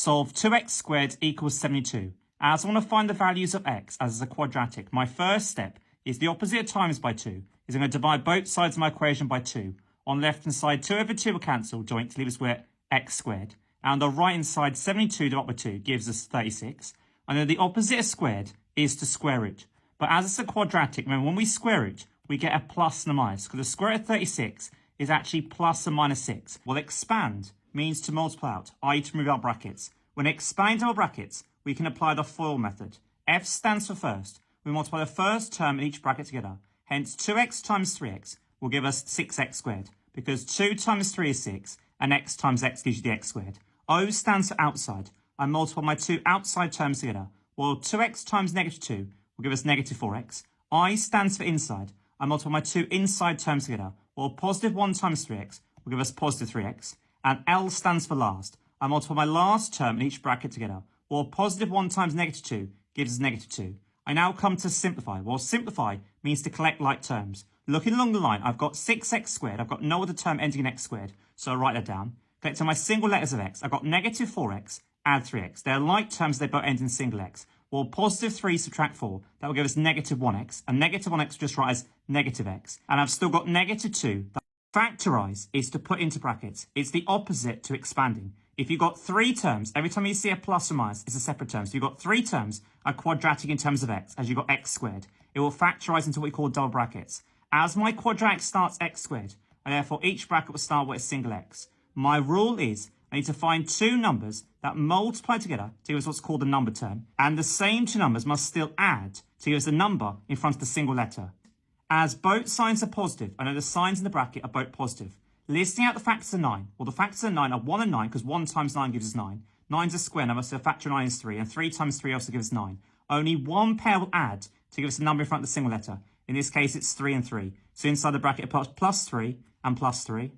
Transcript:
Solve 2x squared equals 72. As I want to find the values of x as a quadratic, my first step is the opposite of times by 2. Is I'm going to divide both sides of my equation by 2. On the left-hand side, 2 over 2 will cancel, joint to leave us with x squared. And on the right-hand side, 72 divided by 2 gives us 36. And then the opposite of squared is to square root. But as it's a quadratic, remember when we square root, we get a plus and a minus. Because the square root of 36 is actually plus and minus 6. Well, expand means to multiply out, i.e. to remove our brackets. When expand our brackets, we can apply the FOIL method. F stands for first. We multiply the first term in each bracket together. Hence, 2x times 3x will give us 6x squared. Because 2 times 3 is 6, and x times x gives you the x squared. O stands for outside. I multiply my two outside terms together. Well, 2x times negative 2 will give us negative 4x. I stands for inside. I multiply my two inside terms together. Well, positive 1 times 3x will give us positive 3x. And L stands for last. I multiply my last term in each bracket together. Well, positive 1 times negative 2 gives us negative 2. I now come to simplify. Well, simplify means to collect like terms. Looking along the line, I've got 6x squared. I've got no other term ending in x squared, so I write that down. Collecting my single letters of x, I've got negative 4x, add 3x. They're like terms, they both end in single x. Well, positive 3 subtract 4, that will give us negative 1x. And negative 1x will just write as negative x. And I've still got negative 2. Factorize is to put into brackets. It's the opposite to expanding. If you've got 3 terms, every time you see a plus or minus, it's a separate term. So you've got 3 terms are quadratic in terms of x, as you've got x squared. It will factorize into what we call double brackets. As my quadratic starts x squared, and therefore each bracket will start with a single x. My rule is I need to find 2 numbers that multiply together to give us what's called a number term. And the same 2 numbers must still add to give us a number in front of the single letter. As both signs are positive, I know the signs in the bracket are both positive. Listing out the factors of 9. Well, the factors of 9 are 1 and 9, because 1 times 9 gives us 9. 9's a square number, so a factor of 9 is 3. And 3 times 3 also gives us 9. Only one pair will add to give us a number in front of the single letter. In this case, it's 3 and 3. So inside the bracket, it puts plus 3 and plus 3.